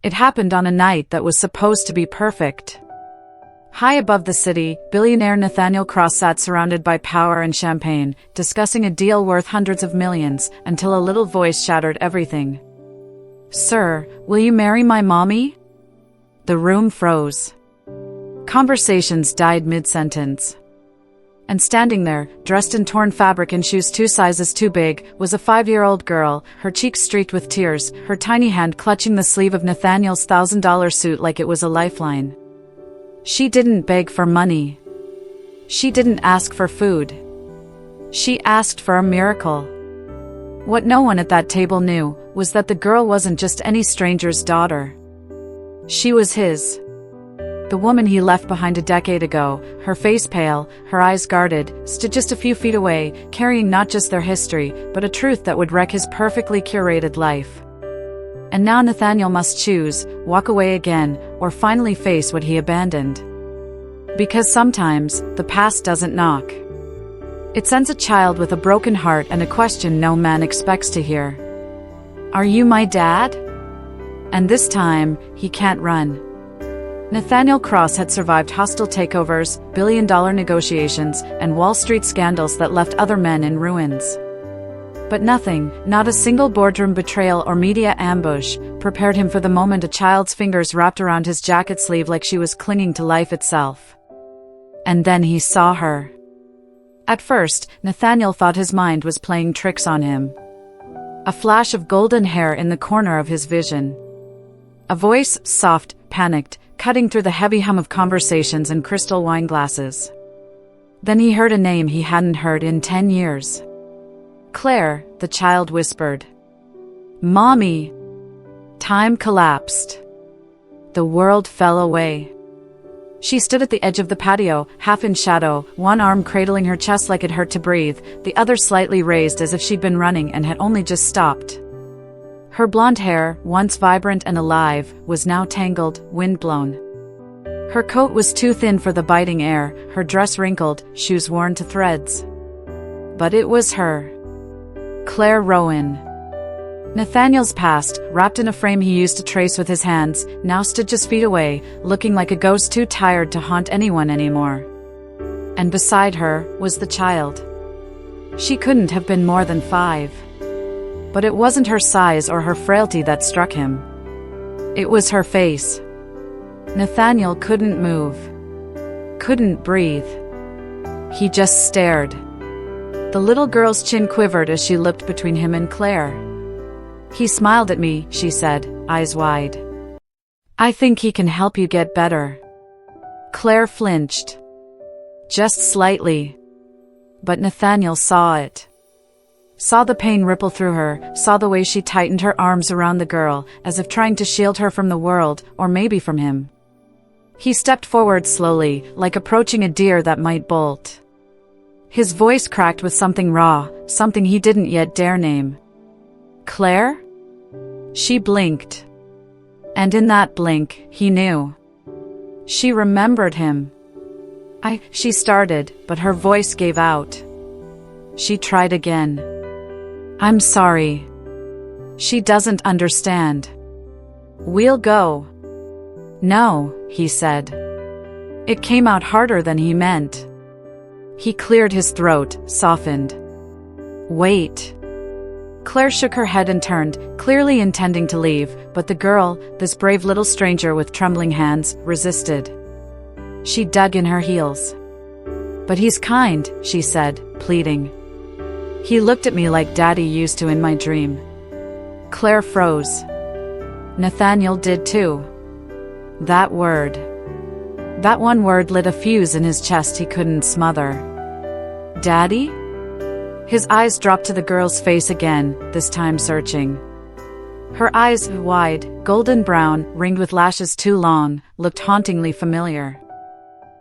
It happened on a night that was supposed to be perfect. High above the city, billionaire Nathaniel Cross sat surrounded by power and champagne, discussing a deal worth hundreds of millions, until a little voice shattered everything. "Sir, will you marry my mommy?" The room froze. Conversations died mid-sentence. And standing there, dressed in torn fabric and shoes 2 sizes too big, was a 5-year-old girl, her cheeks streaked with tears, her tiny hand clutching the sleeve of Nathaniel's $1,000 suit like it was a lifeline. She didn't beg for money. She didn't ask for food. She asked for a miracle. What no one at that table knew was that the girl wasn't just any stranger's daughter. She was his. The woman he left behind a decade ago, her face pale, her eyes guarded, stood just a few feet away, carrying not just their history, but a truth that would wreck his perfectly curated life. And now Nathaniel must choose, walk away again, or finally face what he abandoned. Because sometimes, the past doesn't knock. It sends a child with a broken heart and a question no man expects to hear. "Are you my dad?" And this time, he can't run. Nathaniel Cross had survived hostile takeovers, billion-dollar negotiations, and Wall Street scandals that left other men in ruins. But nothing, not a single boardroom betrayal or media ambush, prepared him for the moment a child's fingers wrapped around his jacket sleeve like she was clinging to life itself. And then he saw her. At first, Nathaniel thought his mind was playing tricks on him. A flash of golden hair in the corner of his vision. A voice, soft, panicked, cutting through the heavy hum of conversations and crystal wine glasses. Then he heard a name he hadn't heard in 10 years. "Claire," the child whispered. "Mommy." Time collapsed. The world fell away. She stood at the edge of the patio, half in shadow, one arm cradling her chest like it hurt to breathe, the other slightly raised as if she'd been running and had only just stopped. Her blonde hair, once vibrant and alive, was now tangled, windblown. Her coat was too thin for the biting air, her dress wrinkled, shoes worn to threads. But it was her. Claire Rowan. Nathaniel's past, wrapped in a frame he used to trace with his hands, now stood just feet away, looking like a ghost too tired to haunt anyone anymore. And beside her was the child. She couldn't have been more than 5. But it wasn't her size or her frailty that struck him. It was her face. Nathaniel couldn't move. Couldn't breathe. He just stared. The little girl's chin quivered as she looked between him and Claire. "He smiled at me," she said, eyes wide. "I think he can help you get better." Claire flinched. Just slightly. But Nathaniel saw it. Saw the pain ripple through her, saw the way she tightened her arms around the girl, as if trying to shield her from the world, or maybe from him. He stepped forward slowly, like approaching a deer that might bolt. His voice cracked with something raw, something he didn't yet dare name. "Claire?" She blinked. And in that blink, he knew. She remembered him. She started, but her voice gave out. She tried again. "I'm sorry. She doesn't understand. We'll go." "No," he said. It came out harder than he meant. He cleared his throat, softened. "Wait." Claire shook her head and turned, clearly intending to leave, but the girl, this brave little stranger with trembling hands, resisted. She dug in her heels. "But he's kind," she said, pleading. "He looked at me like Daddy used to in my dream." Claire froze. Nathaniel did too. That word. That one word lit a fuse in his chest he couldn't smother. "Daddy?" His eyes dropped to the girl's face again, this time searching. Her eyes, wide, golden brown, ringed with lashes too long, looked hauntingly familiar.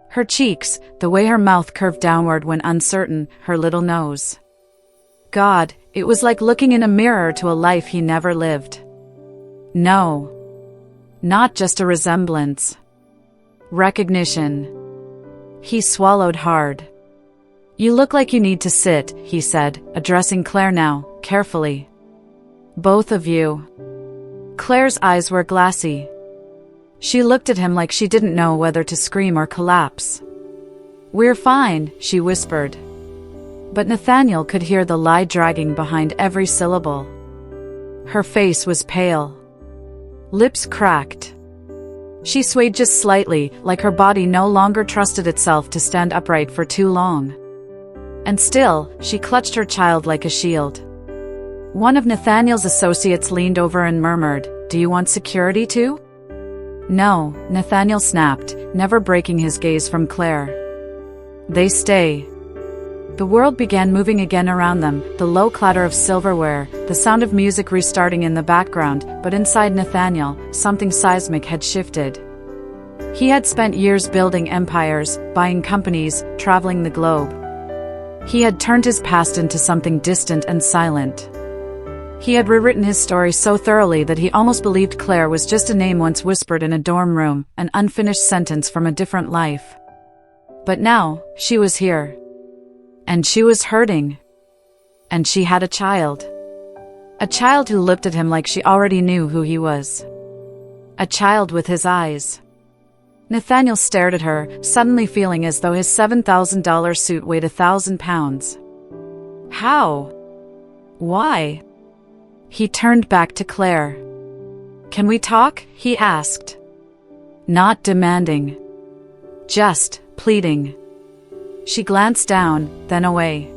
Her cheeks, the way her mouth curved downward when uncertain, her little nose. God, it was like looking in a mirror to a life he never lived. No. Not just a resemblance. Recognition. He swallowed hard. "You look like you need to sit," he said, addressing Claire now, carefully. "Both of you." Claire's eyes were glassy. She looked at him like she didn't know whether to scream or collapse. "We're fine," she whispered. But Nathaniel could hear the lie dragging behind every syllable. Her face was pale. Lips cracked. She swayed just slightly, like her body no longer trusted itself to stand upright for too long. And still, she clutched her child like a shield. One of Nathaniel's associates leaned over and murmured, "Do you want security too?" "No," Nathaniel snapped, never breaking his gaze from Claire. "They stay." The world began moving again around them, the low clatter of silverware, the sound of music restarting in the background, but inside Nathaniel, something seismic had shifted. He had spent years building empires, buying companies, traveling the globe. He had turned his past into something distant and silent. He had rewritten his story so thoroughly that he almost believed Claire was just a name once whispered in a dorm room, an unfinished sentence from a different life. But now, she was here. And she was hurting. And she had a child. A child who looked at him like she already knew who he was. A child with his eyes. Nathaniel stared at her, suddenly feeling as though his $7,000 suit weighed 1,000 pounds. How? Why? He turned back to Claire. "Can we talk?" he asked. Not demanding. Just pleading. She glanced down, then away.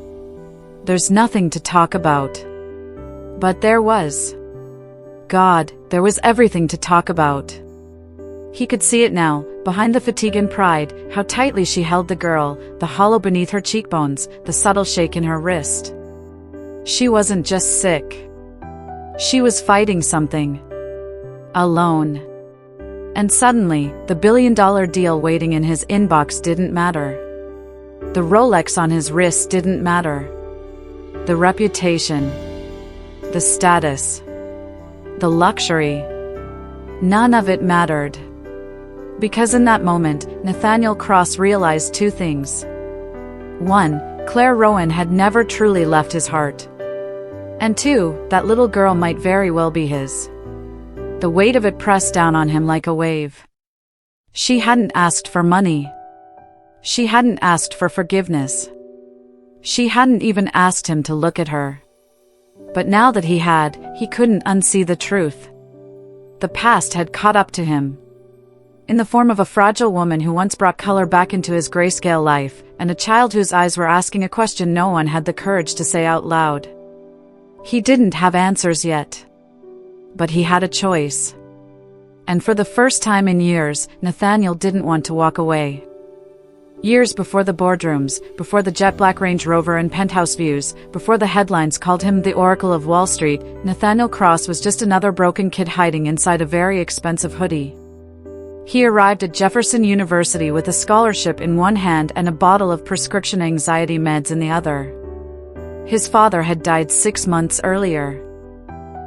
There's nothing to talk about. But there was. God, there was everything to talk about. He could see it now, behind the fatigue and pride, how tightly she held the girl, the hollow beneath her cheekbones, the subtle shake in her wrist. She wasn't just sick. She was fighting something. Alone. And suddenly, the billion-dollar deal waiting in his inbox didn't matter. The Rolex on his wrist didn't matter. The reputation. The status. The luxury. None of it mattered. Because in that moment, Nathaniel Cross realized two things. One, Claire Rowan had never truly left his heart. And two, that little girl might very well be his. The weight of it pressed down on him like a wave. She hadn't asked for money. She hadn't asked for forgiveness. She hadn't even asked him to look at her. But now that he had, he couldn't unsee the truth. The past had caught up to him. In the form of a fragile woman who once brought color back into his grayscale life, and a child whose eyes were asking a question no one had the courage to say out loud. He didn't have answers yet. But he had a choice. And for the first time in years, Nathaniel didn't want to walk away. Years before the boardrooms, before the jet black Range Rover and penthouse views, before the headlines called him the Oracle of Wall Street, Nathaniel Cross was just another broken kid hiding inside a very expensive hoodie. He arrived at Jefferson University with a scholarship in one hand and a bottle of prescription anxiety meds in the other. His father had died 6 months earlier.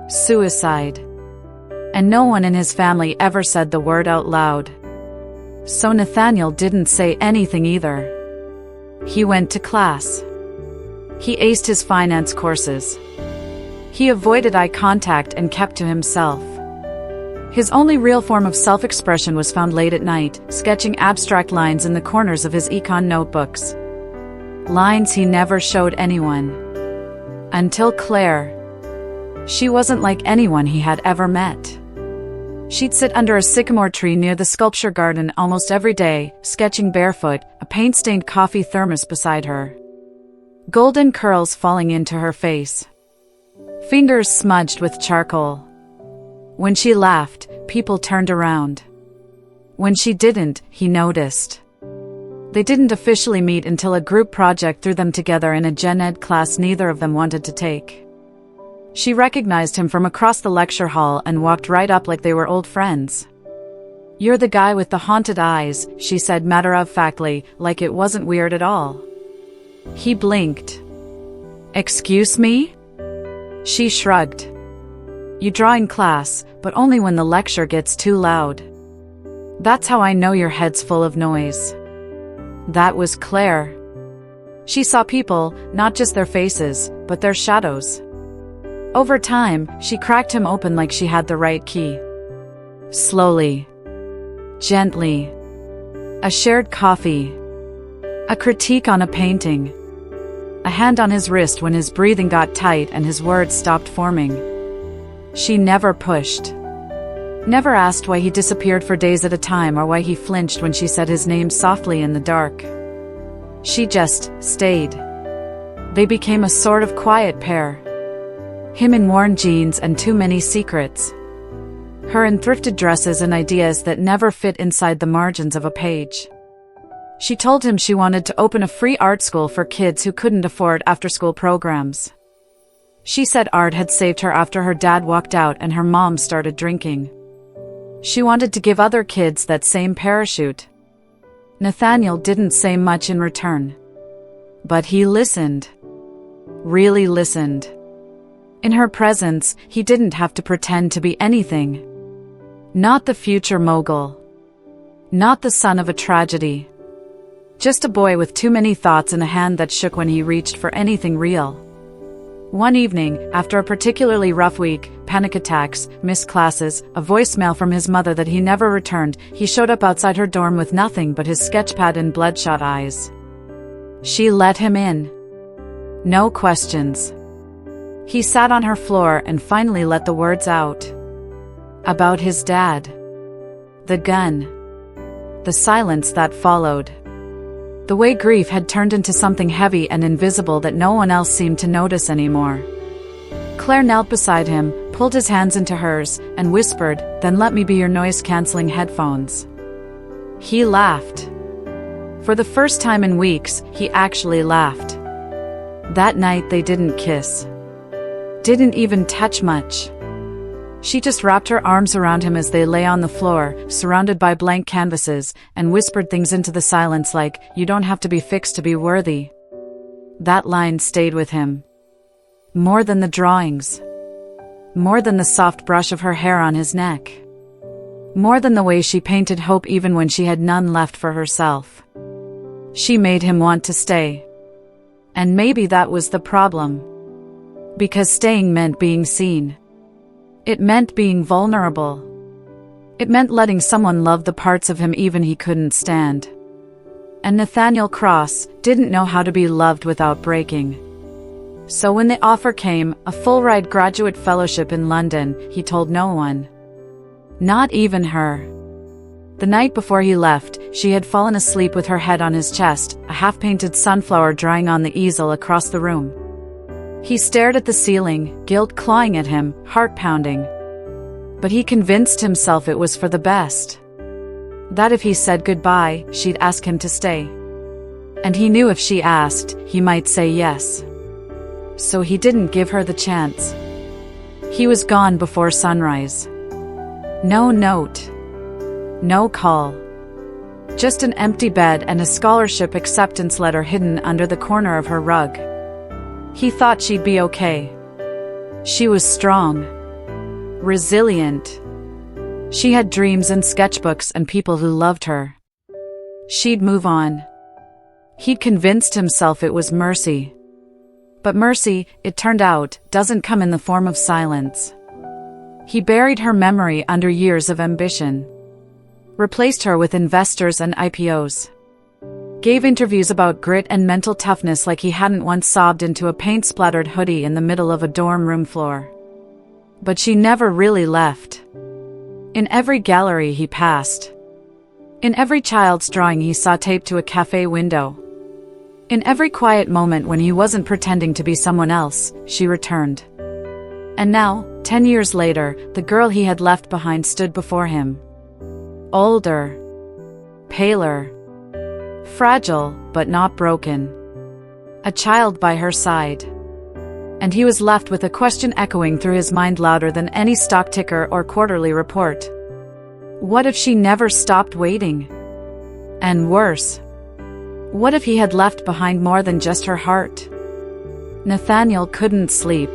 Suicide. And no one in his family ever said the word out loud. So Nathaniel didn't say anything either. He went to class. He aced his finance courses. He avoided eye contact and kept to himself. His only real form of self-expression was found late at night, sketching abstract lines in the corners of his econ notebooks. Lines he never showed anyone. Until Claire. She wasn't like anyone he had ever met. She'd sit under a sycamore tree near the sculpture garden almost every day, sketching barefoot, a paint-stained coffee thermos beside her. Golden curls falling into her face. Fingers smudged with charcoal. When she laughed, people turned around. When she didn't, he noticed. They didn't officially meet until a group project threw them together in a gen ed class neither of them wanted to take. She recognized him from across the lecture hall and walked right up like they were old friends. "You're the guy with the haunted eyes," she said matter-of-factly, like it wasn't weird at all. He blinked. "Excuse me?" She shrugged. "You draw in class, but only when the lecture gets too loud. That's how I know your head's full of noise." That was Claire. She saw people, not just their faces, but their shadows. Over time, she cracked him open like she had the right key. Slowly. Gently. A shared coffee. A critique on a painting. A hand on his wrist when his breathing got tight and his words stopped forming. She never pushed. Never asked why he disappeared for days at a time or why he flinched when she said his name softly in the dark. She just stayed. They became a sort of quiet pair. Him in worn jeans and too many secrets. Her in thrifted dresses and ideas that never fit inside the margins of a page. She told him she wanted to open a free art school for kids who couldn't afford after-school programs. She said art had saved her after her dad walked out and her mom started drinking. She wanted to give other kids that same parachute. Nathaniel didn't say much in return. But he listened. Really listened. In her presence, he didn't have to pretend to be anything. Not the future mogul. Not the son of a tragedy. Just a boy with too many thoughts and a hand that shook when he reached for anything real. One evening, after a particularly rough week, panic attacks, missed classes, a voicemail from his mother that he never returned, he showed up outside her dorm with nothing but his sketchpad and bloodshot eyes. She let him in. No questions. He sat on her floor and finally let the words out. About his dad. The gun. The silence that followed. The way grief had turned into something heavy and invisible that no one else seemed to notice anymore. Claire knelt beside him, pulled his hands into hers, and whispered, "Then let me be your noise-canceling headphones." He laughed. For the first time in weeks, he actually laughed. That night they didn't kiss. Didn't even touch much. She just wrapped her arms around him as they lay on the floor, surrounded by blank canvases, and whispered things into the silence like, "You don't have to be fixed to be worthy." That line stayed with him. More than the drawings. More than the soft brush of her hair on his neck. More than the way she painted hope even when she had none left for herself. She made him want to stay. And maybe that was the problem. Because staying meant being seen. It meant being vulnerable. It meant letting someone love the parts of him even he couldn't stand. And Nathaniel Cross didn't know how to be loved without breaking. So when the offer came, a full-ride graduate fellowship in London, he told no one. Not even her. The night before he left, she had fallen asleep with her head on his chest, a half-painted sunflower drying on the easel across the room. He stared at the ceiling, guilt clawing at him, heart pounding. But he convinced himself it was for the best. That if he said goodbye, she'd ask him to stay. And he knew if she asked, he might say yes. So he didn't give her the chance. He was gone before sunrise. No note. No call. Just an empty bed and a scholarship acceptance letter hidden under the corner of her rug. He thought she'd be okay. She was strong. Resilient. She had dreams and sketchbooks and people who loved her. She'd move on. He'd convinced himself it was mercy. But mercy, it turned out, doesn't come in the form of silence. He buried her memory under years of ambition. Replaced her with investors and IPOs. Gave interviews about grit and mental toughness like he hadn't once sobbed into a paint-splattered hoodie in the middle of a dorm room floor. But she never really left. In every gallery he passed. In every child's drawing he saw taped to a cafe window. In every quiet moment when he wasn't pretending to be someone else, she returned. And now, 10 years later, the girl he had left behind stood before him. Older. Paler. Fragile, but not broken. A child by her side. And he was left with a question echoing through his mind louder than any stock ticker or quarterly report. What if she never stopped waiting? And worse, what if he had left behind more than just her heart? Nathaniel couldn't sleep.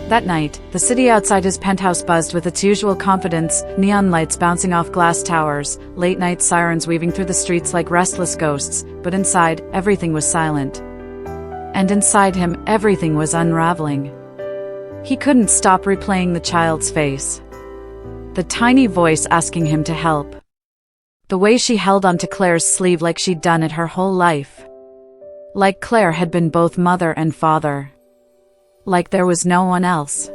That night, the city outside his penthouse buzzed with its usual confidence, neon lights bouncing off glass towers, late-night sirens weaving through the streets like restless ghosts, but inside, everything was silent. And inside him, everything was unraveling. He couldn't stop replaying the child's face. The tiny voice asking him to help. The way she held onto Claire's sleeve like she'd done it her whole life. Like Claire had been both mother and father. Like there was no one else.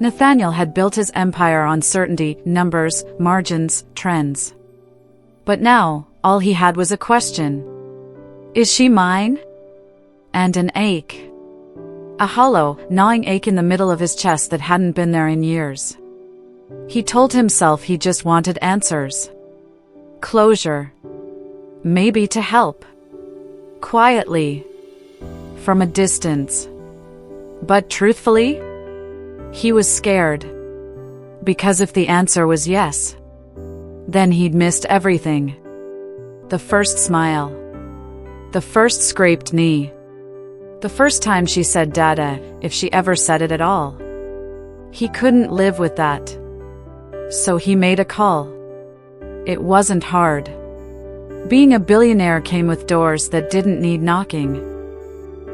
Nathaniel had built his empire on certainty, numbers, margins, trends. But now, all he had was a question. Is she mine? And an ache. A hollow, gnawing ache in the middle of his chest that hadn't been there in years. He told himself he just wanted answers. Closure. Maybe to help. Quietly. From a distance. But truthfully, he was scared. Because if the answer was yes, then he'd missed everything. The first smile. The first scraped knee. The first time she said Dada, if she ever said it at all. He couldn't live with that. So he made a call. It wasn't hard. Being a billionaire came with doors that didn't need knocking.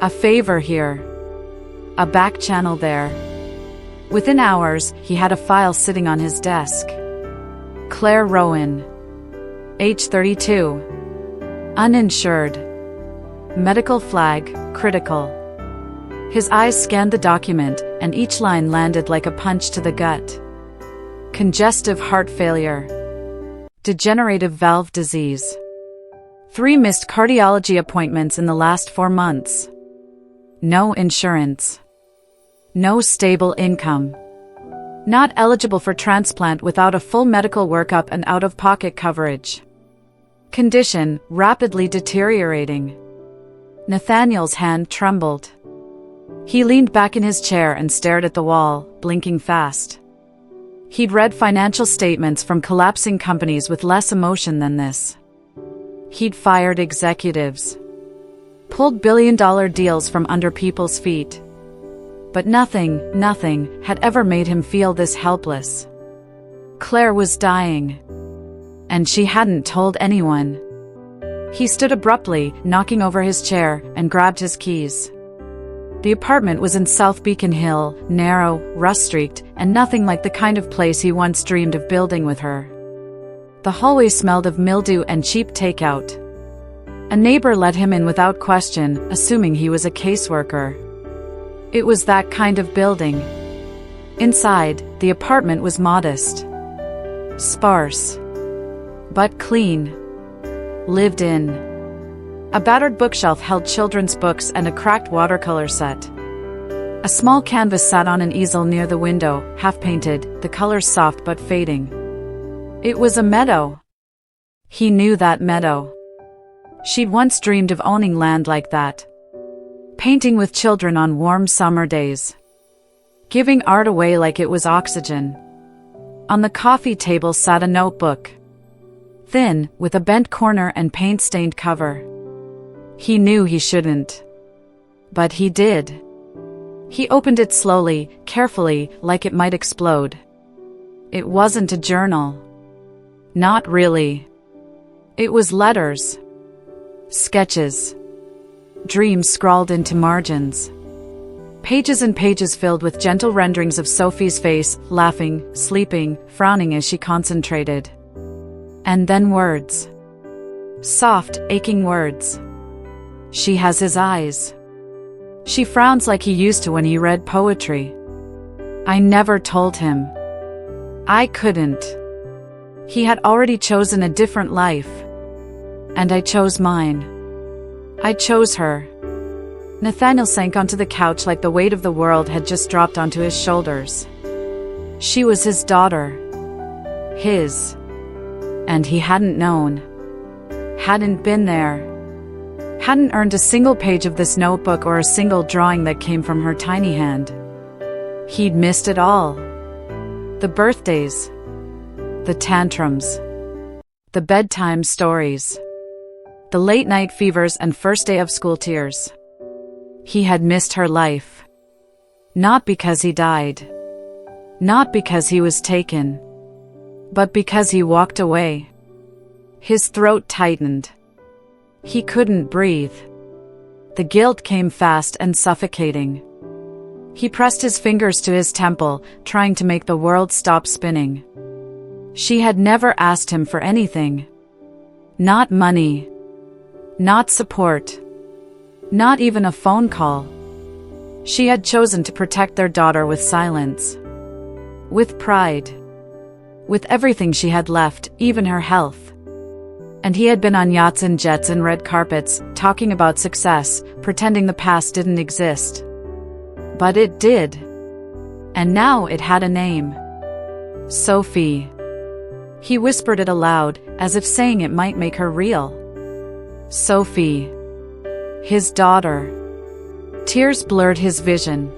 A favor here. A back channel there. Within hours, he had a file sitting on his desk. Claire Rowan. Age 32. Uninsured. Medical flag, critical. His eyes scanned the document, and each line landed like a punch to the gut. Congestive heart failure. Degenerative valve disease. 3 missed cardiology appointments in the last 4 months. No insurance. No stable income. Not eligible for transplant without a full medical workup and out-of-pocket coverage. Condition, rapidly deteriorating. Nathaniel's hand trembled. He leaned back in his chair and stared at the wall, blinking fast. He'd read financial statements from collapsing companies with less emotion than this. He'd fired executives. Pulled billion-dollar deals from under people's feet. But nothing had ever made him feel this helpless. Claire was dying. And she hadn't told anyone. He stood abruptly, knocking over his chair, and grabbed his keys. The apartment was in South Beacon Hill, narrow, rust-streaked, and nothing like the kind of place he once dreamed of building with her. The hallway smelled of mildew and cheap takeout. A neighbor let him in without question, assuming he was a caseworker. It was that kind of building. Inside, the apartment was modest. Sparse. But clean. Lived in. A battered bookshelf held children's books and a cracked watercolor set. A small canvas sat on an easel near the window, half-painted, the colors soft but fading. It was a meadow. He knew that meadow. She'd once dreamed of owning land like that. Painting with children on warm summer days. Giving art away like it was oxygen. On the coffee table sat a notebook. Thin, with a bent corner and paint-stained cover. He knew he shouldn't. But he did. He opened it slowly, carefully, like it might explode. It wasn't a journal. Not really. It was letters. Sketches. Dreams scrawled into margins. Pages and pages filled with gentle renderings of Sophie's face, laughing, sleeping, frowning as she concentrated. And then words. Soft, aching words. She has his eyes. She frowns like he used to when he read poetry. I never told him. I couldn't. He had already chosen a different life. And I chose mine. I chose her. Nathaniel sank onto the couch like the weight of the world had just dropped onto his shoulders. She was his daughter. His. And he hadn't known. Hadn't been there. Hadn't earned a single page of this notebook or a single drawing that came from her tiny hand. He'd missed it all. The birthdays. The tantrums. The bedtime stories. The late-night fevers and first day of school tears. He had missed her life. Not because he died. Not because he was taken. But because he walked away. His throat tightened. He couldn't breathe. The guilt came fast and suffocating. He pressed his fingers to his temple, trying to make the world stop spinning. She had never asked him for anything. Not money. Not support. Not even a phone call. She had chosen to protect their daughter with silence. With pride. With everything she had left, even her health. And he had been on yachts and jets and red carpets, talking about success, pretending the past didn't exist. But it did. And now it had a name. Sophie. He whispered it aloud, as if saying it might make her real. Sophie. His daughter. Tears blurred his vision.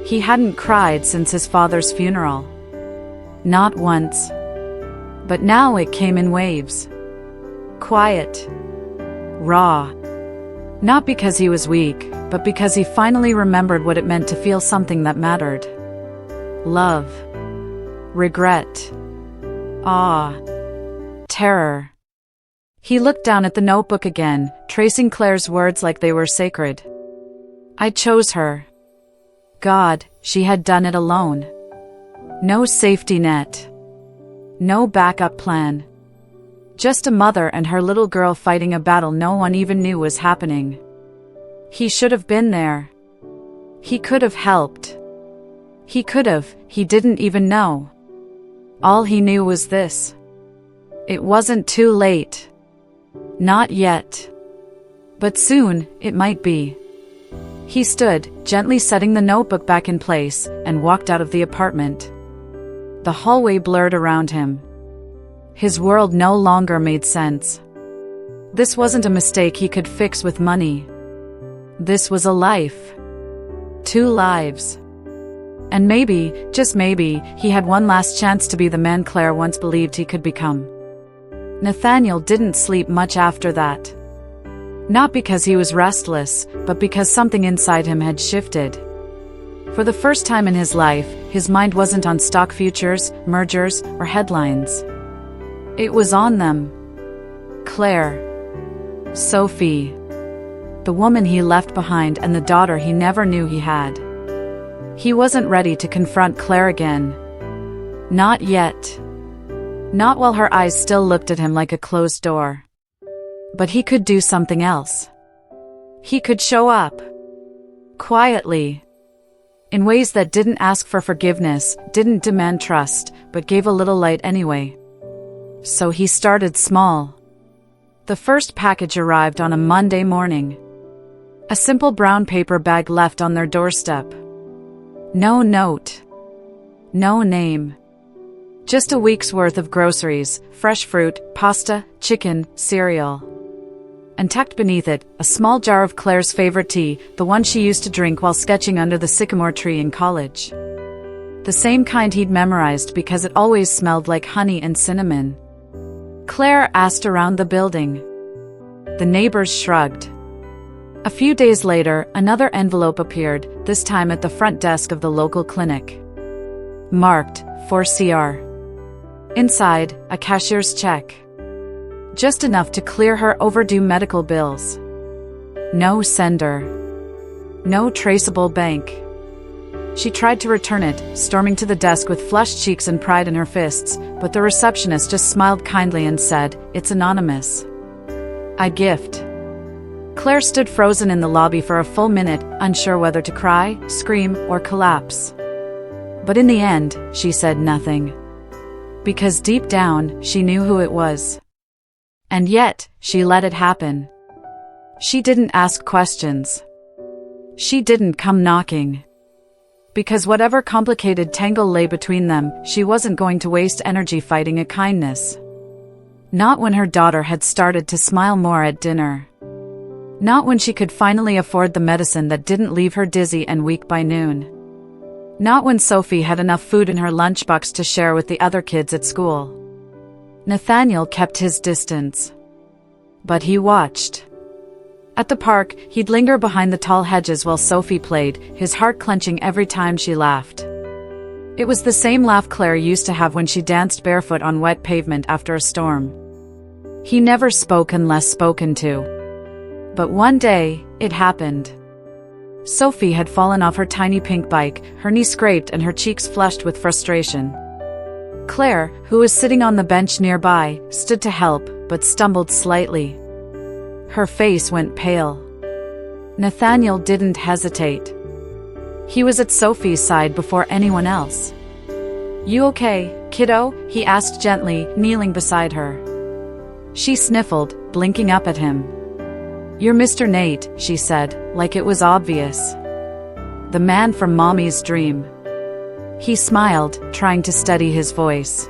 He hadn't cried since his father's funeral. Not once. But now it came in waves. Quiet. Raw. Not because he was weak, but because he finally remembered what it meant to feel something that mattered. Love. Regret. Awe. Terror. He looked down at the notebook again, tracing Claire's words like they were sacred. I chose her. God, she had done it alone. No safety net. No backup plan. Just a mother and her little girl fighting a battle no one even knew was happening. He should have been there. He could have helped. He didn't even know. All he knew was this. It wasn't too late. Not yet. But soon, it might be. He stood, gently setting the notebook back in place, and walked out of the apartment. The hallway blurred around him. His world no longer made sense. This wasn't a mistake he could fix with money. This was a life. 2 lives. And maybe, just maybe, he had one last chance to be the man Claire once believed he could become. Nathaniel didn't sleep much after that. Not because he was restless, but because something inside him had shifted. For the first time in his life, his mind wasn't on stock futures, mergers, or headlines. It was on them. Claire. Sophie. The woman he left behind and the daughter he never knew he had. He wasn't ready to confront Claire again. Not yet. Not while her eyes still looked at him like a closed door. But he could do something else. He could show up. Quietly. In ways that didn't ask for forgiveness, didn't demand trust, but gave a little light anyway. So he started small. The first package arrived on a Monday morning. A simple brown paper bag left on their doorstep. No note. No name. Just a week's worth of groceries, fresh fruit, pasta, chicken, cereal. And tucked beneath it, a small jar of Claire's favorite tea, the one she used to drink while sketching under the sycamore tree in college. The same kind he'd memorized because it always smelled like honey and cinnamon. Claire asked around the building. The neighbors shrugged. A few days later, another envelope appeared, this time at the front desk of the local clinic. Marked, 4CR. Inside, a cashier's check. Just enough to clear her overdue medical bills. No sender. No traceable bank. She tried to return it, storming to the desk with flushed cheeks and pride in her fists, but the receptionist just smiled kindly and said, "It's anonymous." "I gift." Claire stood frozen in the lobby for a full minute, unsure whether to cry, scream, or collapse. But in the end, she said nothing. Because deep down, she knew who it was. And yet, she let it happen. She didn't ask questions. She didn't come knocking. Because whatever complicated tangle lay between them, she wasn't going to waste energy fighting a kindness. Not when her daughter had started to smile more at dinner. Not when she could finally afford the medicine that didn't leave her dizzy and weak by noon. Not when Sophie had enough food in her lunchbox to share with the other kids at school. Nathaniel kept his distance. But he watched. At the park, he'd linger behind the tall hedges while Sophie played, his heart clenching every time she laughed. It was the same laugh Claire used to have when she danced barefoot on wet pavement after a storm. He never spoke unless spoken to. But one day, it happened. Sophie had fallen off her tiny pink bike, her knee scraped and her cheeks flushed with frustration. Claire, who was sitting on the bench nearby, stood to help, but stumbled slightly. Her face went pale. Nathaniel didn't hesitate. He was at Sophie's side before anyone else. "You okay, kiddo?" he asked gently, kneeling beside her. She sniffled, blinking up at him. "You're Mr. Nate," she said, like it was obvious. "The man from Mommy's dream." He smiled, trying to steady his voice.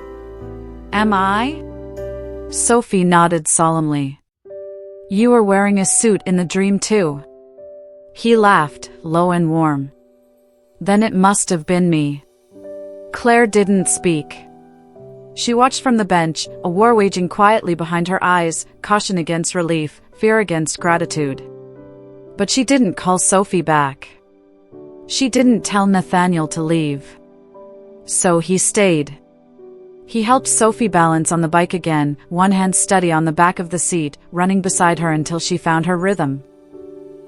"Am I?" Sophie nodded solemnly. "You were wearing a suit in the dream too." He laughed, low and warm. "Then it must have been me." Claire didn't speak. She watched from the bench, a war waging quietly behind her eyes, caution against relief, fear against gratitude. But she didn't call Sophie back. She didn't tell Nathaniel to leave. So he stayed. He helped Sophie balance on the bike again, one hand steady on the back of the seat, running beside her until she found her rhythm.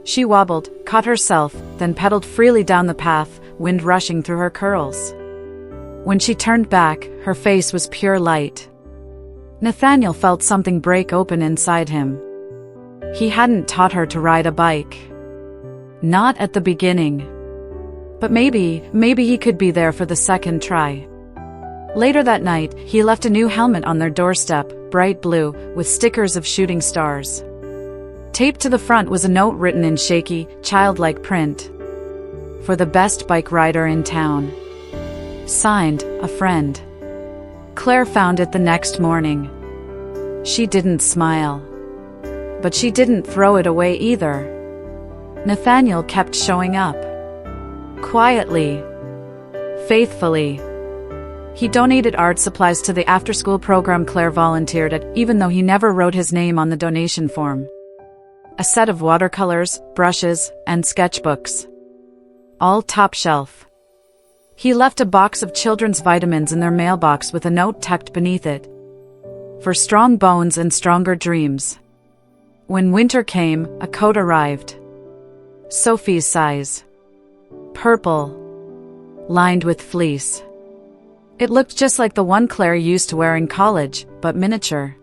She wobbled, caught herself, then pedaled freely down the path, wind rushing through her curls. When she turned back, her face was pure light. Nathaniel felt something break open inside him. He hadn't taught her to ride a bike. Not at the beginning. But maybe he could be there for the second try. Later that night, he left a new helmet on their doorstep, bright blue, with stickers of shooting stars. Taped to the front was a note written in shaky, childlike print. "For the best bike rider in town." Signed, a friend. Claire found it the next morning. She didn't smile. But she didn't throw it away either. Nathaniel kept showing up. Quietly. Faithfully. He donated art supplies to the after-school program Claire volunteered at, even though he never wrote his name on the donation form. A set of watercolors, brushes, and sketchbooks. All top shelf. He left a box of children's vitamins in their mailbox with a note tucked beneath it. "For strong bones and stronger dreams." When winter came, a coat arrived. Sophie's size. Purple. Lined with fleece. It looked just like the one Claire used to wear in college, but miniature.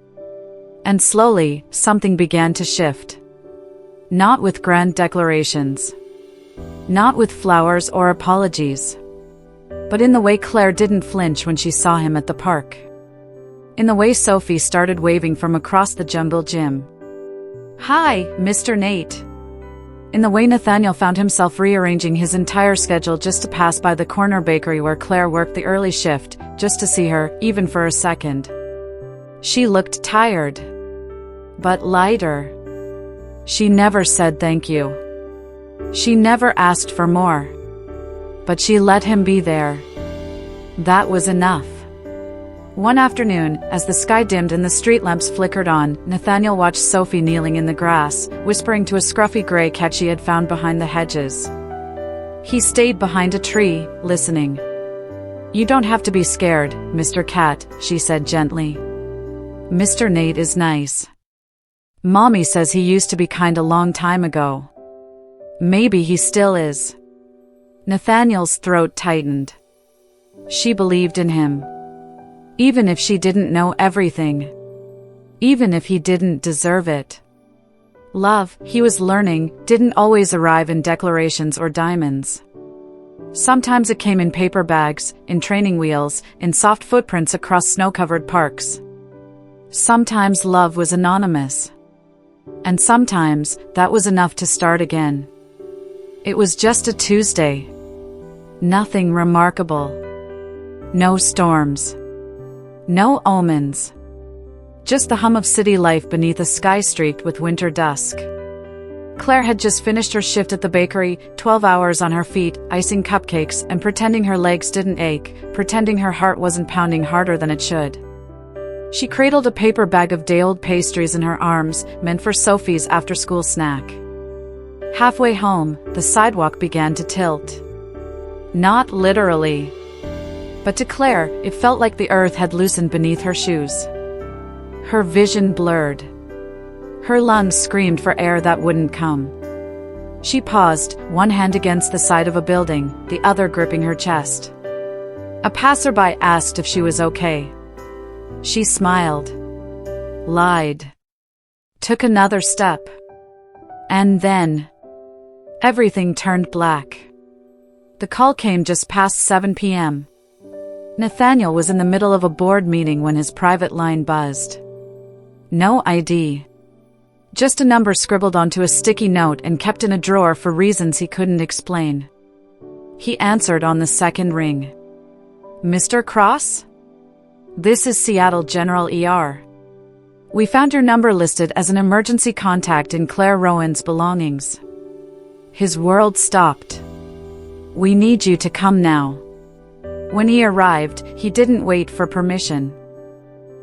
And slowly, something began to shift. Not with grand declarations. Not with flowers or apologies. But in the way Claire didn't flinch when she saw him at the park. In the way Sophie started waving from across the jungle gym. "Hi, Mr. Nate." In the way Nathaniel found himself rearranging his entire schedule just to pass by the corner bakery where Claire worked the early shift, just to see her, even for a second. She looked tired. But lighter. She never said thank you. She never asked for more. But she let him be there. That was enough. One afternoon, as the sky dimmed and the street lamps flickered on, Nathaniel watched Sophie kneeling in the grass, whispering to a scruffy gray cat she had found behind the hedges. He stayed behind a tree, listening. "You don't have to be scared, Mr. Cat," she said gently. "Mr. Nate is nice. Mommy says he used to be kind a long time ago. Maybe he still is." Nathaniel's throat tightened. She believed in him. Even if she didn't know everything. Even if he didn't deserve it. Love, he was learning, didn't always arrive in declarations or diamonds. Sometimes it came in paper bags, in training wheels, in soft footprints across snow-covered parks. Sometimes love was anonymous. And sometimes, that was enough to start again. It was just a Tuesday. Nothing remarkable. No storms. No omens. Just the hum of city life beneath a sky streaked with winter dusk. Claire had just finished her shift at the bakery, 12 hours on her feet, icing cupcakes and pretending her legs didn't ache, pretending her heart wasn't pounding harder than it should. She cradled a paper bag of day-old pastries in her arms, meant for Sophie's after-school snack. Halfway home, the sidewalk began to tilt. Not literally. But to Claire, it felt like the earth had loosened beneath her shoes. Her vision blurred. Her lungs screamed for air that wouldn't come. She paused, one hand against the side of a building, the other gripping her chest. A passerby asked if she was okay. She smiled. Lied. Took another step. And then everything turned black. The call came just past 7 p.m. Nathaniel was in the middle of a board meeting when his private line buzzed. No ID. Just a number scribbled onto a sticky note and kept in a drawer for reasons he couldn't explain. He answered on the second ring. Mr. Cross? This is Seattle General ER. We found your number listed as an emergency contact in Claire Rowan's belongings. His world stopped. We need you to come now. When he arrived, he didn't wait for permission.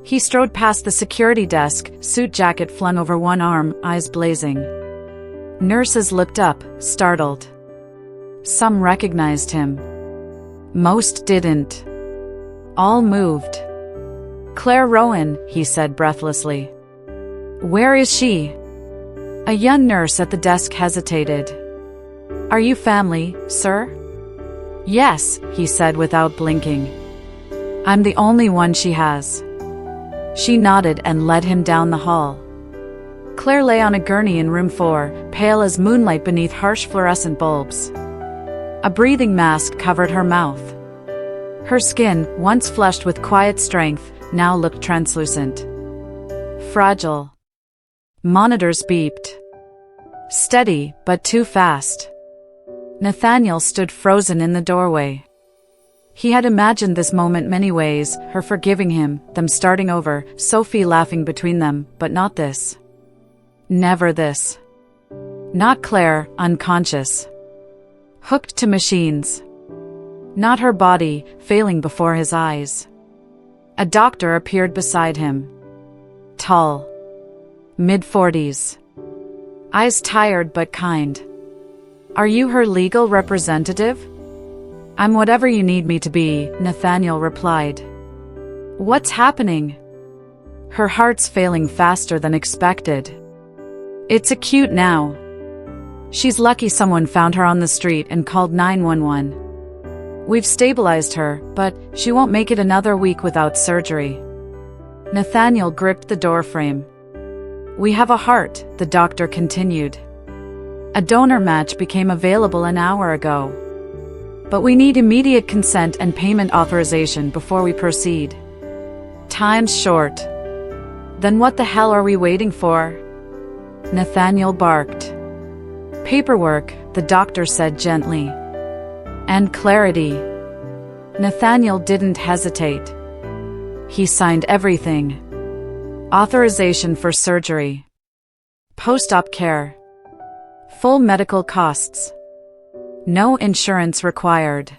He strode past the security desk, suit jacket flung over one arm, eyes blazing. Nurses looked up, startled. Some recognized him. Most didn't. All moved. Claire Rowan, he said breathlessly. Where is she? A young nurse at the desk hesitated. Are you family, sir? Yes, he said without blinking. I'm the only one she has. She nodded and led him down the hall. Claire lay on a gurney in room 4, pale as moonlight beneath harsh fluorescent bulbs. A breathing mask covered her mouth. Her skin, once flushed with quiet strength, now looked translucent. Fragile. Monitors beeped. Steady, but too fast. Nathaniel stood frozen in the doorway. He had imagined this moment many ways, her forgiving him, them starting over, Sophie laughing between them, but not this. Never this. Not Claire, unconscious. Hooked to machines. Not her body, failing before his eyes. A doctor appeared beside him. Tall. Mid-40s. Eyes tired but kind. Are you her legal representative? I'm whatever you need me to be, Nathaniel replied. What's happening? Her heart's failing faster than expected. It's acute now. She's lucky someone found her on the street and called 911. We've stabilized her, but she won't make it another week without surgery. Nathaniel gripped the doorframe. We have a heart, the doctor continued. A donor match became available an hour ago. But we need immediate consent and payment authorization before we proceed. Time's short. Then what the hell are we waiting for? Nathaniel barked. Paperwork, the doctor said gently. And clarity. Nathaniel didn't hesitate. He signed everything. Authorization for surgery. Post-op care. Full medical costs. No insurance required.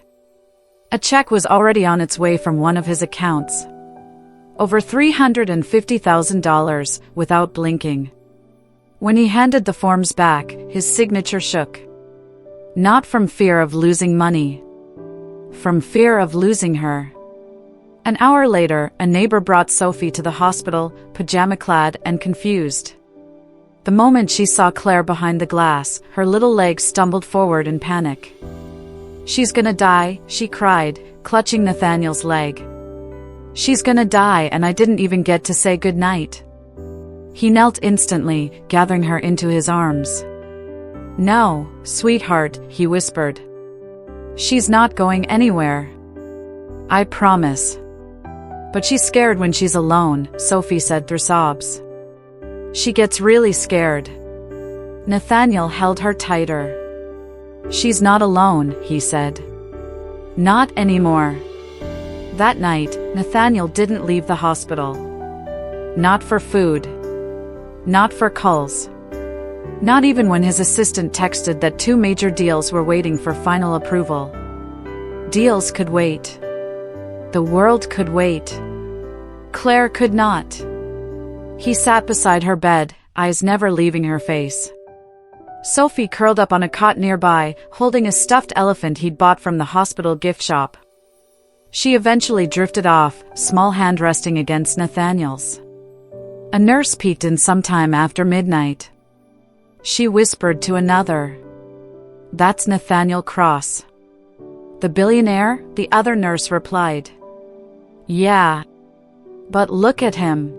A check was already on its way from one of his accounts. Over $350,000, without blinking. When he handed the forms back, his signature shook. Not from fear of losing money. From fear of losing her. An hour later, a neighbor brought Sophie to the hospital, pajama-clad and confused. The moment she saw Claire behind the glass, her little legs stumbled forward in panic. She's gonna die, she cried, clutching Nathaniel's leg. She's gonna die and I didn't even get to say goodnight. He knelt instantly, gathering her into his arms. No, sweetheart, he whispered. She's not going anywhere. I promise. But she's scared when she's alone, Sophie said through sobs. She gets really scared. Nathaniel held her tighter. She's not alone, he said. Not anymore. That night, Nathaniel didn't leave the hospital. Not for food. Not for calls. Not even when his assistant texted that 2 major deals were waiting for final approval. Deals could wait. The world could wait. Claire could not. He sat beside her bed, eyes never leaving her face. Sophie curled up on a cot nearby, holding a stuffed elephant he'd bought from the hospital gift shop. She eventually drifted off, small hand resting against Nathaniel's. A nurse peeked in sometime after midnight. She whispered to another. That's Nathaniel Cross. The billionaire? The other nurse replied. Yeah. But look at him.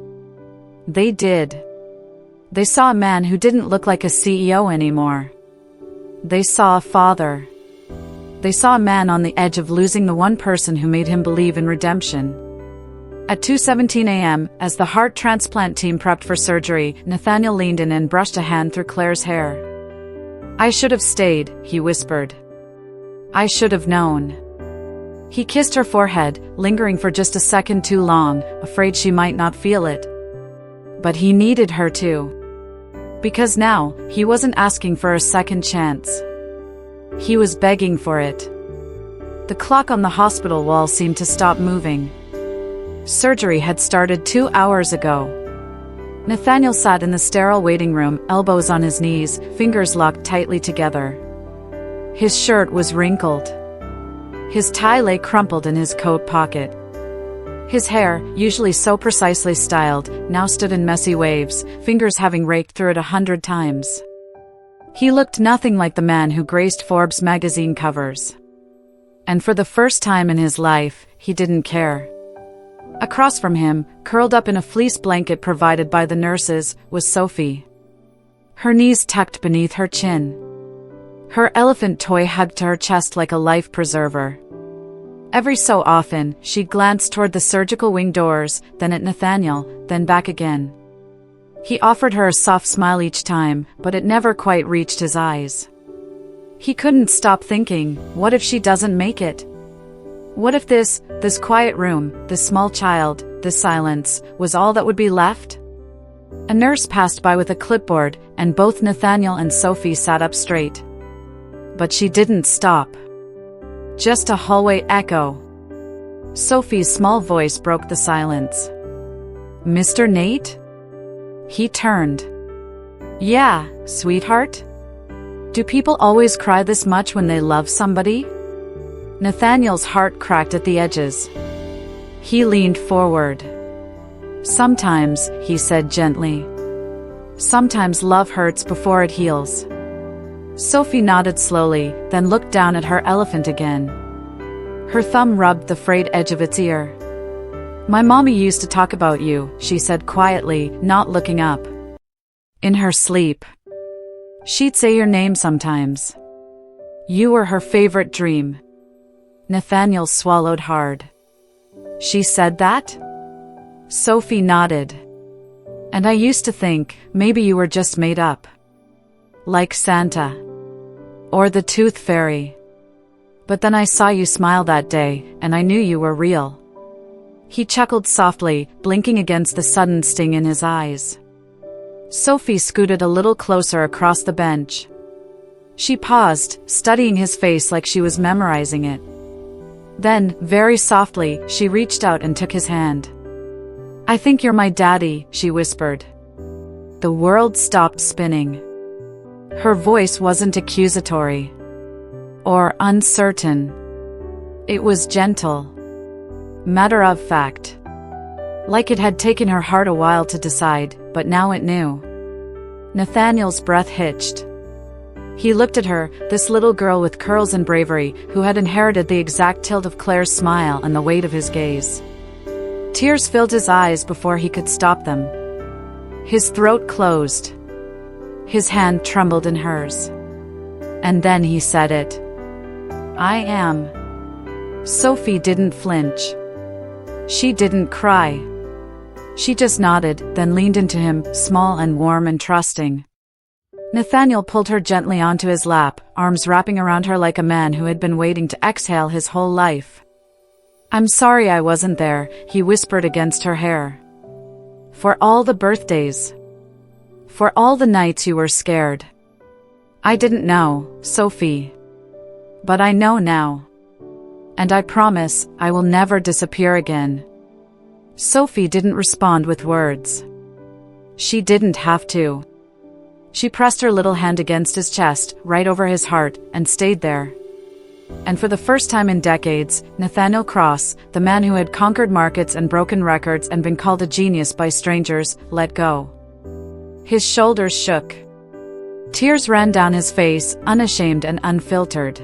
They did. They saw a man who didn't look like a CEO anymore. They saw a father. They saw a man on the edge of losing the one person who made him believe in redemption. At 2:17 a.m., as the heart transplant team prepped for surgery, Nathaniel leaned in and brushed a hand through Claire's hair. I should have stayed, he whispered. I should have known. He kissed her forehead, lingering for just a second too long, afraid she might not feel it. But he needed her to. Because now, he wasn't asking for a second chance. He was begging for it. The clock on the hospital wall seemed to stop moving. Surgery had started 2 hours ago. Nathaniel sat in the sterile waiting room, elbows on his knees, fingers locked tightly together. His shirt was wrinkled. His tie lay crumpled in his coat pocket. His hair, usually so precisely styled, now stood in messy waves, fingers having raked through it 100 times. He looked nothing like the man who graced Forbes magazine covers. And for the first time in his life, he didn't care. Across from him, curled up in a fleece blanket provided by the nurses, was Sophie. Her knees tucked beneath her chin. Her elephant toy hugged to her chest like a life preserver. Every so often, she glanced toward the surgical wing doors, then at Nathaniel, then back again. He offered her a soft smile each time, but it never quite reached his eyes. He couldn't stop thinking, what if she doesn't make it? What if this quiet room, this small child, this silence, was all that would be left? A nurse passed by with a clipboard, and both Nathaniel and Sophie sat up straight. But she didn't stop. Just a hallway echo. Sophie's small voice broke the silence. Mr. Nate? He turned. Yeah, sweetheart? Do people always cry this much when they love somebody? Nathaniel's heart cracked at the edges. He leaned forward. Sometimes, he said gently. Sometimes love hurts before it heals. Sophie nodded slowly, then looked down at her elephant again. Her thumb rubbed the frayed edge of its ear. My mommy used to talk about you, she said quietly, not looking up. In her sleep. She'd say your name sometimes. You were her favorite dream. Nathaniel swallowed hard. She said that? Sophie nodded. And I used to think, maybe you were just made up. Like Santa. Or the Tooth Fairy. But then I saw you smile that day, and I knew you were real. He chuckled softly, blinking against the sudden sting in his eyes. Sophie scooted a little closer across the bench. She paused, studying his face like she was memorizing it. Then, very softly, she reached out and took his hand. I think you're my daddy, she whispered. The world stopped spinning. Her voice wasn't accusatory. Or uncertain. It was gentle. Matter of fact. Like it had taken her heart a while to decide, but now it knew. Nathaniel's breath hitched. He looked at her, this little girl with curls and bravery, who had inherited the exact tilt of Claire's smile and the weight of his gaze. Tears filled his eyes before he could stop them. His throat closed. His hand trembled in hers. And then he said it. I am. Sophie didn't flinch. She didn't cry. She just nodded, then leaned into him, small and warm and trusting. Nathaniel pulled her gently onto his lap, arms wrapping around her like a man who had been waiting to exhale his whole life. I'm sorry I wasn't there, he whispered against her hair. For all the birthdays. For all the nights you were scared. I didn't know, Sophie. But I know now. And I promise, I will never disappear again. Sophie didn't respond with words. She didn't have to. She pressed her little hand against his chest, right over his heart, and stayed there. And for the first time in decades, Nathaniel Cross, the man who had conquered markets and broken records and been called a genius by strangers, let go. His shoulders shook. Tears ran down his face, unashamed and unfiltered.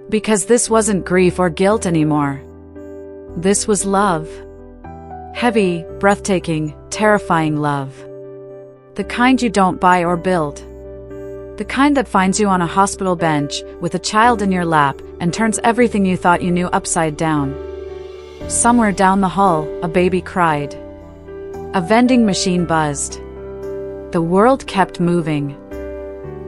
Because this wasn't grief or guilt anymore. This was love. Heavy, breathtaking, terrifying love. The kind you don't buy or build. The kind that finds you on a hospital bench, with a child in your lap, and turns everything you thought you knew upside down. Somewhere down the hall, a baby cried. A vending machine buzzed. The world kept moving.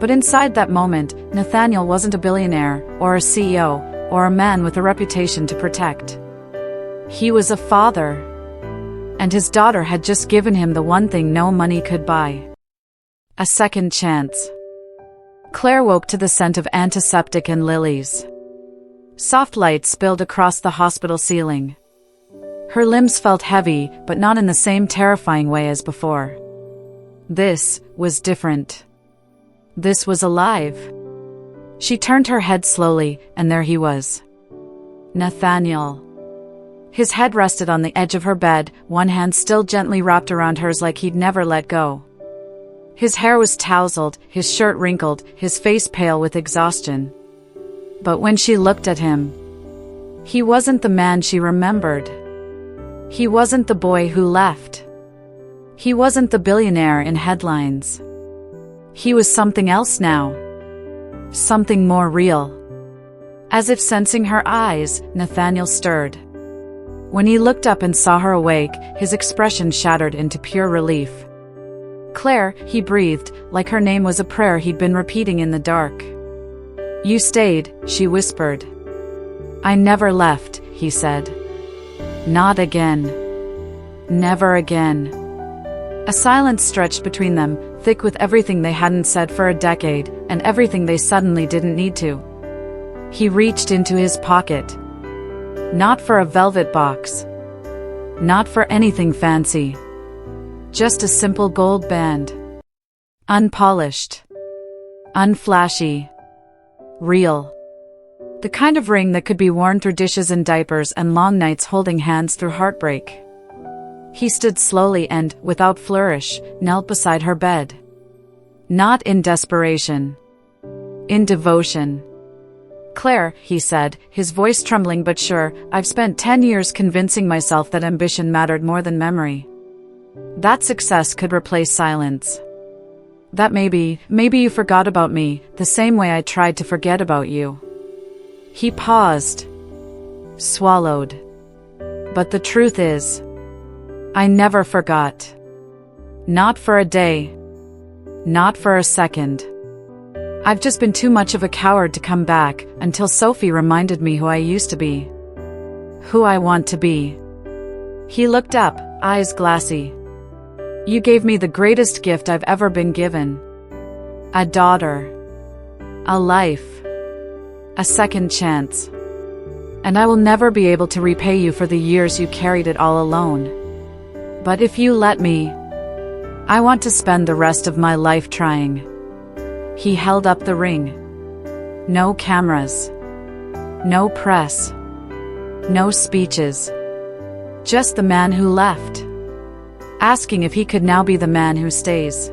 But inside that moment, Nathaniel wasn't a billionaire, or a CEO, or a man with a reputation to protect. He was a father. And his daughter had just given him the one thing no money could buy. A second chance. Claire woke to the scent of antiseptic and lilies. Soft light spilled across the hospital ceiling. Her limbs felt heavy, but not in the same terrifying way as before. This was different. This was alive. She turned her head slowly, and there he was. Nathaniel. His head rested on the edge of her bed, one hand still gently wrapped around hers like he'd never let go. His hair was tousled, his shirt wrinkled, his face pale with exhaustion. But when she looked at him, he wasn't the man she remembered. He wasn't the boy who left. He wasn't the billionaire in headlines. He was something else now. Something more real. As if sensing her eyes, Nathaniel stirred. When he looked up and saw her awake, his expression shattered into pure relief. Claire, he breathed, like her name was a prayer he'd been repeating in the dark. You stayed, she whispered. I never left, he said. Not again. Never again. A silence stretched between them, thick with everything they hadn't said for a decade, and everything they suddenly didn't need to. He reached into his pocket. Not for a velvet box. Not for anything fancy. Just a simple gold band. Unpolished. Unflashy. Real. The kind of ring that could be worn through dishes and diapers and long nights holding hands through heartbreak. He stood slowly and, without flourish, knelt beside her bed. Not in desperation. In devotion. Claire, he said, his voice trembling but sure, I've spent 10 years convincing myself that ambition mattered more than memory. That success could replace silence. That maybe you forgot about me, the same way I tried to forget about you. He paused. Swallowed. But the truth is, I never forgot. Not for a day. Not for a second. I've just been too much of a coward to come back, until Sophie reminded me who I used to be. Who I want to be. He looked up, eyes glassy. You gave me the greatest gift I've ever been given. A daughter. A life. A second chance. And I will never be able to repay you for the years you carried it all alone. But if you let me, I want to spend the rest of my life trying. He held up the ring. No cameras. No press. No speeches. Just the man who left. Asking if he could now be the man who stays.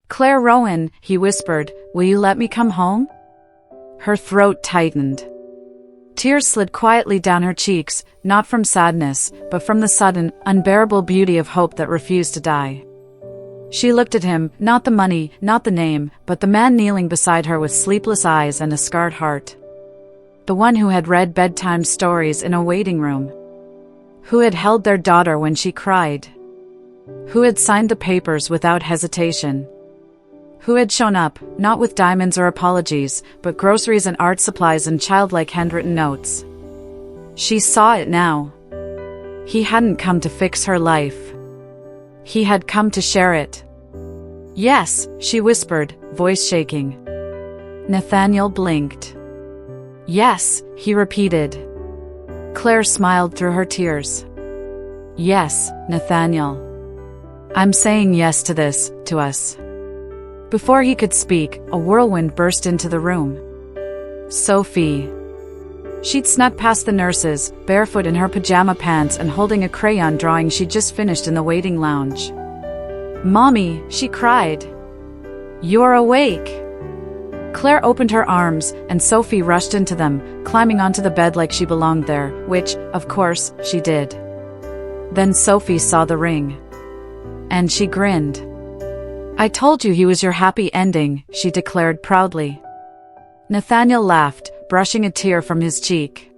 Claire Rowan, he whispered, will you let me come home? Her throat tightened. Tears slid quietly down her cheeks, not from sadness, but from the sudden, unbearable beauty of hope that refused to die. She looked at him, not the money, not the name, but the man kneeling beside her with sleepless eyes and a scarred heart. The one who had read bedtime stories in a waiting room. Who had held their daughter when she cried. Who had signed the papers without hesitation. Who had shown up, not with diamonds or apologies, but groceries and art supplies and childlike handwritten notes. She saw it now. He hadn't come to fix her life. He had come to share it. Yes, she whispered, voice shaking. Nathaniel blinked. Yes, he repeated. Claire smiled through her tears. Yes, Nathaniel. I'm saying yes to this, to us. Before he could speak, a whirlwind burst into the room. Sophie. She'd snuck past the nurses, barefoot in her pajama pants and holding a crayon drawing she'd just finished in the waiting lounge. Mommy, she cried. You're awake! Claire opened her arms, and Sophie rushed into them, climbing onto the bed like she belonged there, which, of course, she did. Then Sophie saw the ring. And she grinned. I told you he was your happy ending, she declared proudly. Nathaniel laughed, brushing a tear from his cheek.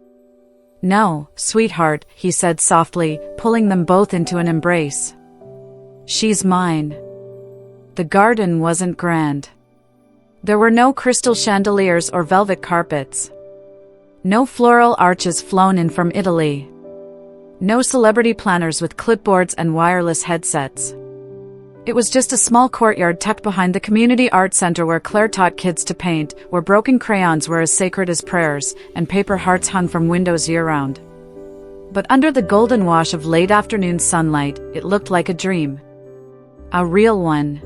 No, sweetheart, he said softly, pulling them both into an embrace. She's mine. The garden wasn't grand. There were no crystal chandeliers or velvet carpets. No floral arches flown in from Italy. No celebrity planners with clipboards and wireless headsets. It was just a small courtyard tucked behind the community art center where Claire taught kids to paint, where broken crayons were as sacred as prayers, and paper hearts hung from windows year-round. But under the golden wash of late afternoon sunlight, it looked like a dream. A real one.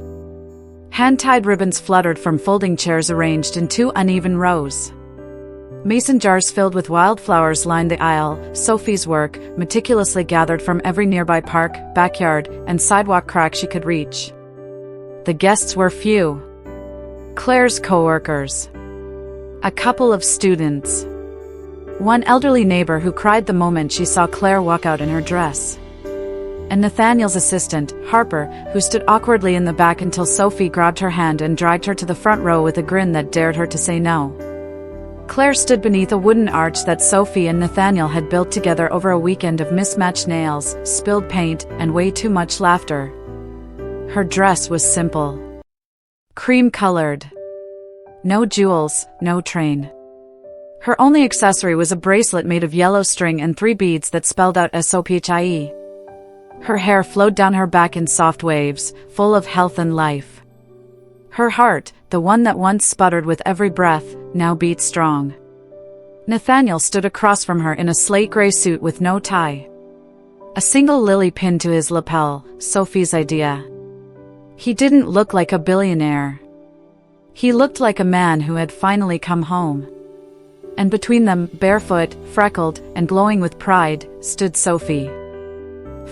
Hand-tied ribbons fluttered from folding chairs arranged in 2 uneven rows. Mason jars filled with wildflowers lined the aisle, Sophie's work, meticulously gathered from every nearby park, backyard, and sidewalk crack she could reach. The guests were few. Claire's co-workers. A couple of students. One elderly neighbor who cried the moment she saw Claire walk out in her dress. And Nathaniel's assistant, Harper, who stood awkwardly in the back until Sophie grabbed her hand and dragged her to the front row with a grin that dared her to say no. Claire stood beneath a wooden arch that Sophie and Nathaniel had built together over a weekend of mismatched nails, spilled paint, and way too much laughter. Her dress was simple. Cream-colored. No jewels, no train. Her only accessory was a bracelet made of yellow string and 3 beads that spelled out SOPHIE. Her hair flowed down her back in soft waves, full of health and life. Her heart, the one that once sputtered with every breath, now beat strong. Nathaniel stood across from her in a slate gray suit with no tie. A single lily pinned to his lapel, Sophie's idea. He didn't look like a billionaire. He looked like a man who had finally come home. And between them, barefoot, freckled, and glowing with pride, stood Sophie.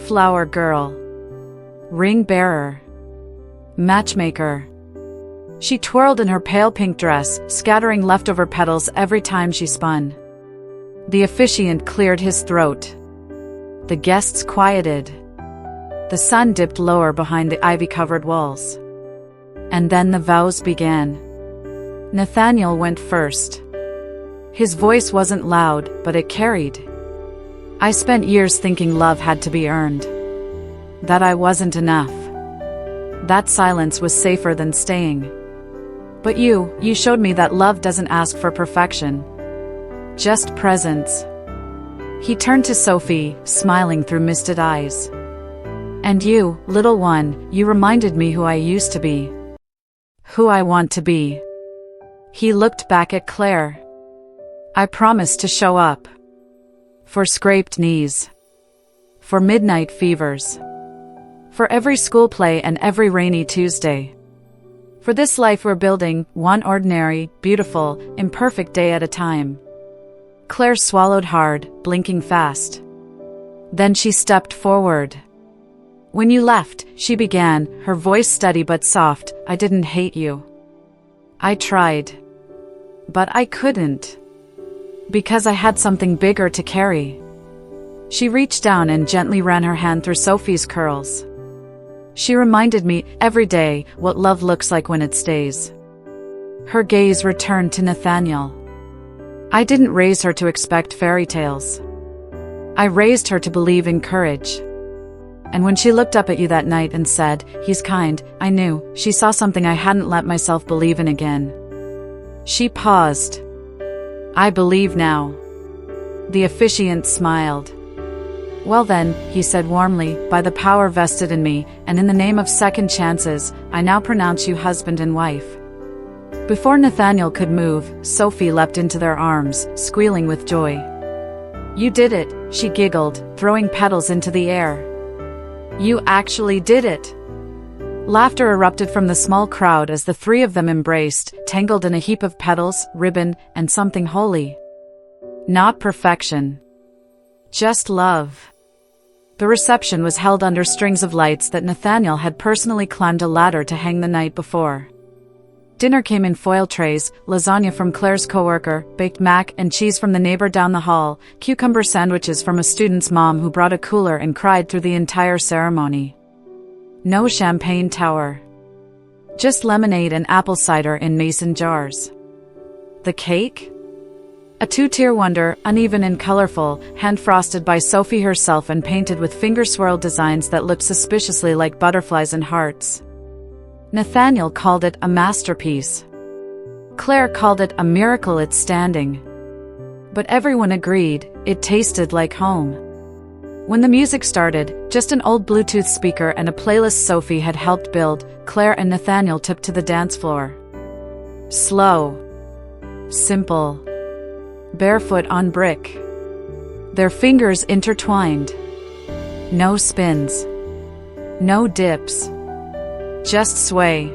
Flower girl. Ring bearer. Matchmaker. She twirled in her pale pink dress, scattering leftover petals every time she spun. The officiant cleared his throat. The guests quieted. The sun dipped lower behind the ivy-covered walls. And then the vows began. Nathaniel went first. His voice wasn't loud, but it carried. I spent years thinking love had to be earned. That I wasn't enough. That silence was safer than staying. But you showed me that love doesn't ask for perfection. Just presence. He turned to Sophie, smiling through misted eyes. And you, little one, you reminded me who I used to be. Who I want to be. He looked back at Claire. I promised to show up. For scraped knees. For midnight fevers. For every school play and every rainy Tuesday. For this life we're building, one ordinary, beautiful, imperfect day at a time. Claire swallowed hard, blinking fast. Then she stepped forward. When you left, she began, her voice steady but soft, I didn't hate you. I tried. But I couldn't. Because I had something bigger to carry. She reached down and gently ran her hand through Sophie's curls. She reminded me, every day, what love looks like when it stays. Her gaze returned to Nathaniel. I didn't raise her to expect fairy tales. I raised her to believe in courage. And when she looked up at you that night and said, he's kind, I knew, she saw something I hadn't let myself believe in again. She paused. I believe now. The officiant smiled. Well then, he said warmly, by the power vested in me, and in the name of second chances, I now pronounce you husband and wife. Before Nathaniel could move, Sophie leapt into their arms, squealing with joy. You did it, she giggled, throwing petals into the air. You actually did it. Laughter erupted from the small crowd as the 3 of them embraced, tangled in a heap of petals, ribbon, and something holy. Not perfection. Just love. The reception was held under strings of lights that Nathaniel had personally climbed a ladder to hang the night before. Dinner came in foil trays, lasagna from Claire's coworker, baked mac and cheese from the neighbor down the hall, cucumber sandwiches from a student's mom who brought a cooler and cried through the entire ceremony. No champagne tower. Just lemonade and apple cider in mason jars. The cake? A two-tier wonder, uneven and colorful, hand-frosted by Sophie herself and painted with finger-swirled designs that looked suspiciously like butterflies and hearts. Nathaniel called it a masterpiece. Claire called it a miracle it's standing. But everyone agreed, it tasted like home. When the music started, just an old Bluetooth speaker and a playlist Sophie had helped build, Claire and Nathaniel tipped to the dance floor. Slow. Simple. Barefoot on brick. Their fingers intertwined. No spins. No dips. Just sway.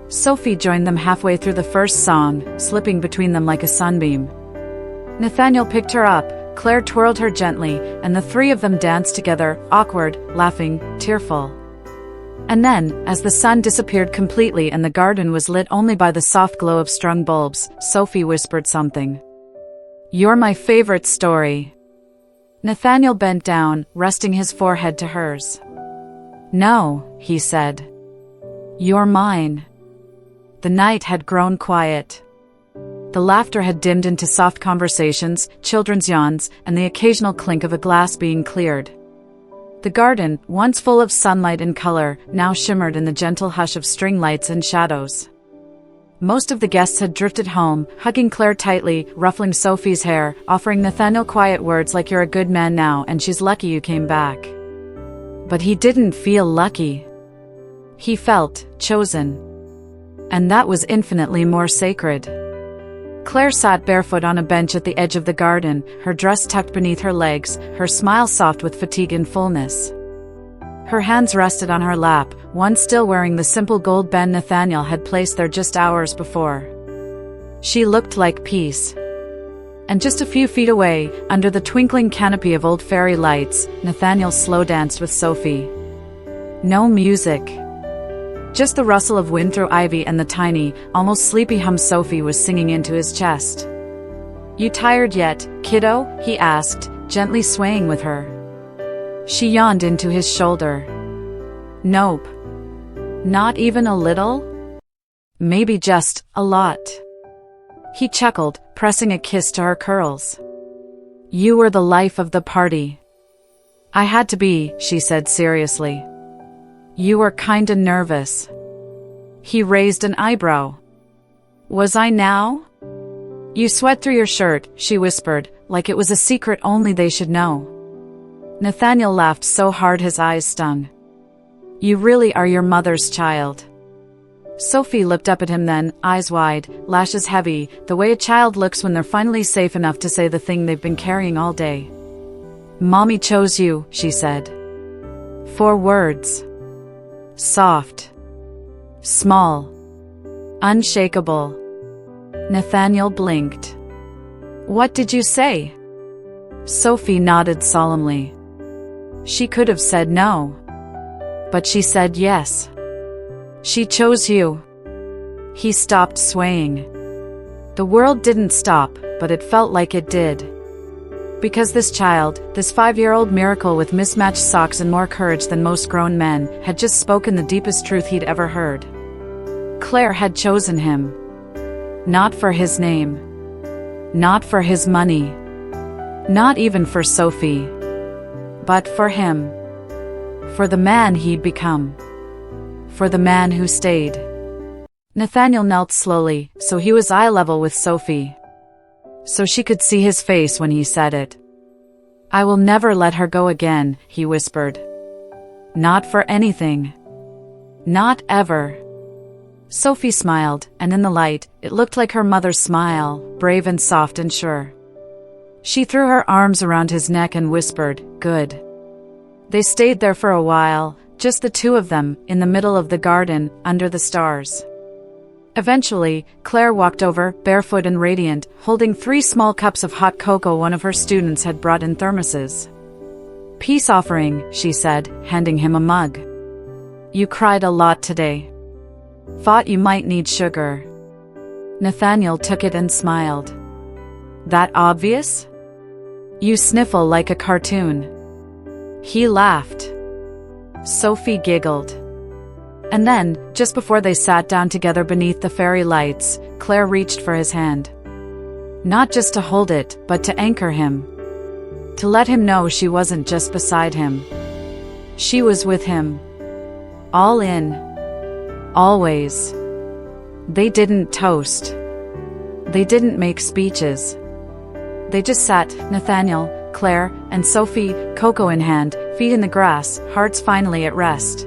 Sophie joined them halfway through the first song, slipping between them like a sunbeam. Nathaniel picked her up, Claire twirled her gently, and the three of them danced together, awkward, laughing, tearful. And then, as the sun disappeared completely and the garden was lit only by the soft glow of strung bulbs, Sophie whispered something. "You're my favorite story." Nathaniel bent down, resting his forehead to hers. "No," he said. "You're mine." The night had grown quiet. The laughter had dimmed into soft conversations, children's yawns, and the occasional clink of a glass being cleared. The garden, once full of sunlight and color, now shimmered in the gentle hush of string lights and shadows. Most of the guests had drifted home, hugging Claire tightly, ruffling Sophie's hair, offering Nathaniel quiet words like "You're a good man now and she's lucky you came back." But he didn't feel lucky. He felt chosen. And that was infinitely more sacred. Claire sat barefoot on a bench at the edge of the garden, her dress tucked beneath her legs, her smile soft with fatigue and fullness. Her hands rested on her lap, one still wearing the simple gold band Nathaniel had placed there just hours before. She looked like peace. And just a few feet away, under the twinkling canopy of old fairy lights, Nathaniel slow danced with Sophie. No music. Just the rustle of wind through ivy and the tiny, almost sleepy hum Sophie was singing into his chest. "You tired yet, kiddo?" he asked, gently swaying with her. She yawned into his shoulder. "Nope. Not even a little? Maybe just a lot." He chuckled, pressing a kiss to her curls. "You were the life of the party." "I had to be," she said seriously. "You were kinda nervous." He raised an eyebrow. "Was I now?" "You sweat through your shirt," she whispered, like it was a secret only they should know. Nathaniel laughed so hard his eyes stung. "You really are your mother's child." Sophie looked up at him then, eyes wide, lashes heavy, the way a child looks when they're finally safe enough to say the thing they've been carrying all day. "Mommy chose you," she said. 4 words. Soft. Small. Unshakable. Nathaniel blinked. "What did you say?" Sophie nodded solemnly. She could have said no. But she said yes. "She chose you." He stopped swaying. The world didn't stop, but it felt like it did. Because this child, this 5-year-old miracle with mismatched socks and more courage than most grown men, had just spoken the deepest truth he'd ever heard. Claire had chosen him. Not for his name. Not for his money. Not even for Sophie. But for him. For the man he'd become. For the man who stayed. Nathaniel knelt slowly, so he was eye level with Sophie. So she could see his face when he said it. "I will never let her go again," he whispered. "Not for anything. Not ever." Sophie smiled, and in the light, it looked like her mother's smile, brave and soft and sure. She threw her arms around his neck and whispered, "Good." They stayed there for a while, just the two of them, in the middle of the garden, under the stars. Eventually, Claire walked over, barefoot and radiant, holding 3 small cups of hot cocoa one of her students had brought in thermoses. "Peace offering," she said, handing him a mug. "You cried a lot today." Thought you might need sugar. Nathaniel took it and smiled. That obvious? You sniffle like a cartoon. He laughed. Sophie giggled. And then, just before they sat down together beneath the fairy lights, Claire reached for his hand. Not just to hold it, but to anchor him. To let him know she wasn't just beside him. She was with him. All in. Always. They didn't toast. They didn't make speeches. They just sat, Nathaniel, Claire, and Sophie, cocoa in hand, feet in the grass, hearts finally at rest.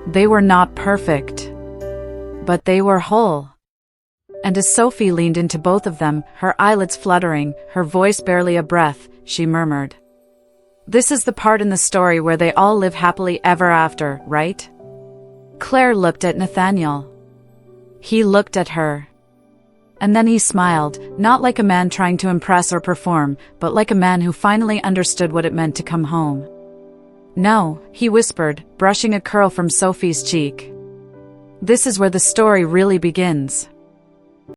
They were not perfect. But they were whole. And as Sophie leaned into both of them, her eyelids fluttering, her voice barely a breath, she murmured. This is the part in the story where they all live happily ever after, right? Claire looked at Nathaniel. He looked at her. And then he smiled, not like a man trying to impress or perform, but like a man who finally understood what it meant to come home. No, he whispered, brushing a curl from Sophie's cheek. This is where the story really begins.